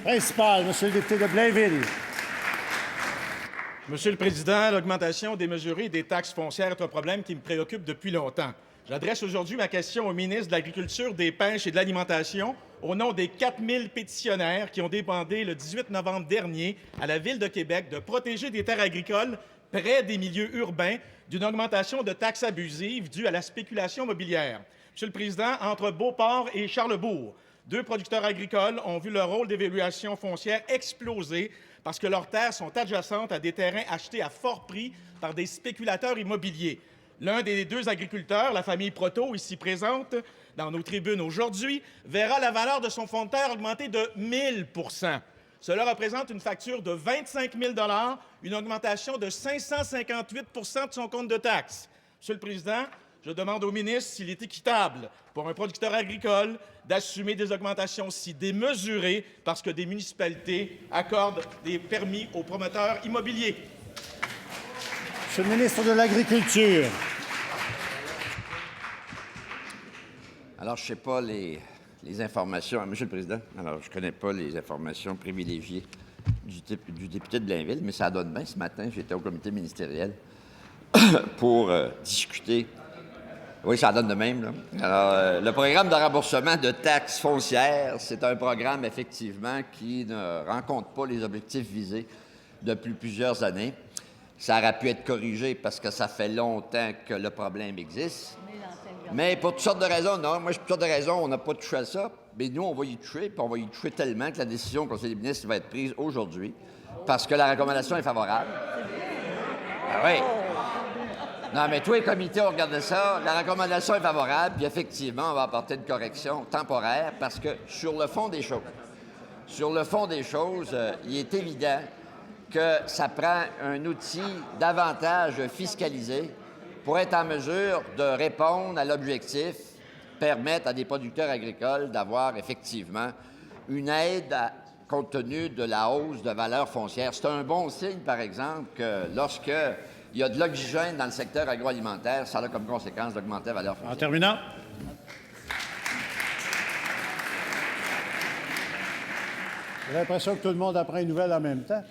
Principal, Monsieur le député de Blainville. Monsieur le Président, l'augmentation démesurée des taxes foncières est un problème qui me préoccupe depuis longtemps. J'adresse aujourd'hui ma question au ministre de l'Agriculture, des Pêches et de l'Alimentation au nom des 4000 pétitionnaires qui ont demandé le 18 novembre dernier à la Ville de Québec de protéger des terres agricoles près des milieux urbains d'une augmentation de taxes abusives due à la spéculation immobilière. Monsieur le Président, entre Beauport et Charlebourg, 2 producteurs agricoles ont vu leur rôle d'évaluation foncière exploser parce que leurs terres sont adjacentes à des terrains achetés à fort prix par des spéculateurs immobiliers. L'un des 2 agriculteurs, la famille Proto, ici présente dans nos tribunes aujourd'hui, verra la valeur de son fonds de terre augmenter de 1000 %. Cela représente une facture de 25 000 $, une augmentation de 558 % de son compte de taxes. Monsieur le Président, je demande au ministre s'il est équitable pour un producteur agricole d'assumer des augmentations si démesurées parce que des municipalités accordent des permis aux promoteurs immobiliers. Monsieur le ministre de l'Agriculture. Alors, je ne sais pas les informations. Monsieur le Président, alors, je ne connais pas les informations privilégiées du député de Blainville, mais ça donne bien. Ce matin, j'étais au comité ministériel pour discuter. Oui, ça donne de même, là. Alors, le programme de remboursement de taxes foncières, c'est un programme, effectivement, qui ne rencontre pas les objectifs visés depuis plusieurs années. Ça aurait pu être corrigé parce que ça fait longtemps que le problème existe. Mais pour toutes sortes de raisons, non. Moi, pour toutes sortes de raisons, on n'a pas touché à ça. Mais nous, on va y toucher, puis on va y toucher tellement que la décision au Conseil des ministres va être prise aujourd'hui parce que la recommandation est favorable. Ah oui. Non, mais tous les comités ont regardé ça. La recommandation est favorable, puis effectivement, on va apporter une correction temporaire parce que sur le fond des choses, il est évident que ça prend un outil davantage fiscalisé pour être en mesure de répondre à l'objectif, permettre à des producteurs agricoles d'avoir effectivement une aide compte tenu de la hausse de valeur foncière. C'est un bon signe, par exemple, que lorsque il y a de l'oxygène dans le secteur agroalimentaire, ça a comme conséquence d'augmenter la valeur foncière. En terminant. J'ai l'impression que tout le monde apprend une nouvelle en même temps.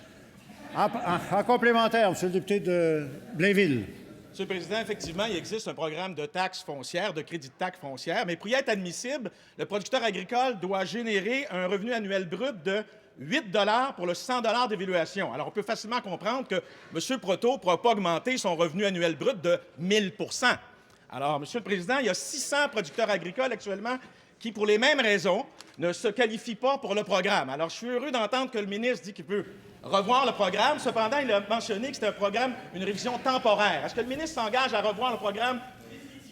En complémentaire, Monsieur le député de Blainville. Monsieur le Président, effectivement, il existe un programme de taxes foncières, de crédit de taxes foncières, mais pour y être admissible, le producteur agricole doit générer un revenu annuel brut de 8 $ pour le 100 $ d'évaluation. Alors, on peut facilement comprendre que M. Proto ne pourra pas augmenter son revenu annuel brut de 1000 %. Alors, Monsieur le Président, il y a 600 producteurs agricoles actuellement qui, pour les mêmes raisons, ne se qualifient pas pour le programme. Alors, je suis heureux d'entendre que le ministre dit qu'il peut revoir le programme. Cependant, il a mentionné que c'était un programme, une révision temporaire. Est-ce que le ministre s'engage à revoir le programme?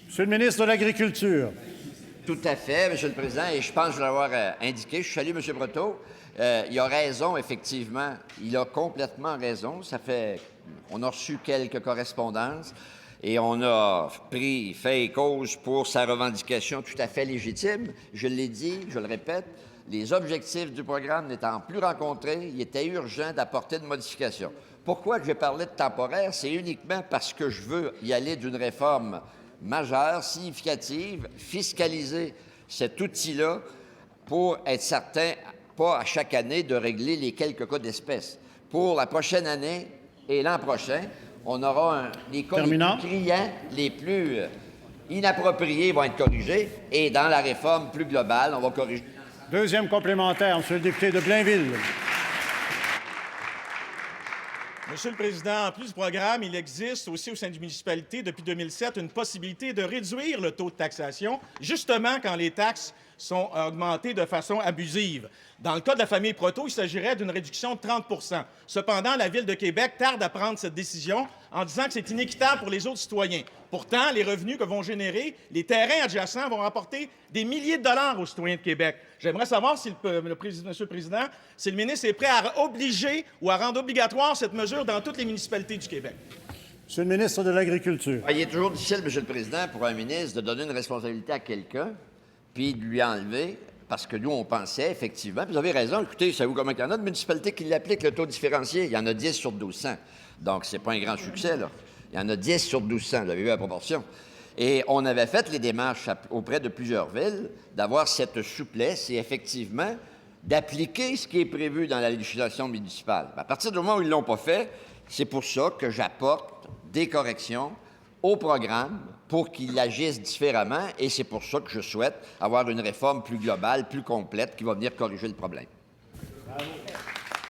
Monsieur le ministre de l'Agriculture. Tout à fait, Monsieur le Président, et je pense que je l'avoir indiqué. Je salue M. Proto. Il a raison, effectivement. Il a complètement raison. On a reçu quelques correspondances et on a fait et cause pour sa revendication tout à fait légitime. Je l'ai dit, je le répète, les objectifs du programme n'étant plus rencontrés, il était urgent d'apporter une modification. Pourquoi je parlais de temporaire? C'est uniquement parce que je veux y aller d'une réforme majeure, significative, fiscaliser cet outil-là pour être certain, pas à chaque année, de régler les quelques cas d'espèces. Pour la prochaine année et l'an prochain, on aura les cas les plus criants, les plus inappropriés vont être corrigés, et dans la réforme plus globale, on va corriger. Deuxième complémentaire, Monsieur le député de Blainville. Monsieur le Président, en plus du programme, il existe aussi au sein des municipalités, depuis 2007, une possibilité de réduire le taux de taxation, justement quand les taxes sont augmentées de façon abusive. Dans le cas de la famille Proto, il s'agirait d'une réduction de 30 %. Cependant, la Ville de Québec tarde à prendre cette décision en disant que c'est inéquitable pour les autres citoyens. Pourtant, les revenus que vont générer les terrains adjacents vont rapporter des milliers de dollars aux citoyens de Québec. J'aimerais savoir si Monsieur le Président, si le ministre est prêt à obliger ou à rendre obligatoire cette mesure dans toutes les municipalités du Québec. Monsieur le ministre de l'Agriculture. Il est toujours difficile, Monsieur le Président, pour un ministre de donner une responsabilité à quelqu'un puis de lui enlever, parce que nous, on pensait, effectivement, puis vous avez raison, écoutez, savez-vous comment il y en a de municipalités qui l'appliquent, le taux différencié? Il y en a 10 sur 1200. Donc, c'est pas un grand succès, là. Il y en a 10 sur 1200, vous avez vu la proportion. Et on avait fait les démarches auprès de plusieurs villes d'avoir cette souplesse, et effectivement, d'appliquer ce qui est prévu dans la législation municipale. À partir du moment où ils ne l'ont pas fait, c'est pour ça que j'apporte des corrections au programme pour qu'il agisse différemment, et c'est pour ça que je souhaite avoir une réforme plus globale, plus complète, qui va venir corriger le problème. Bravo.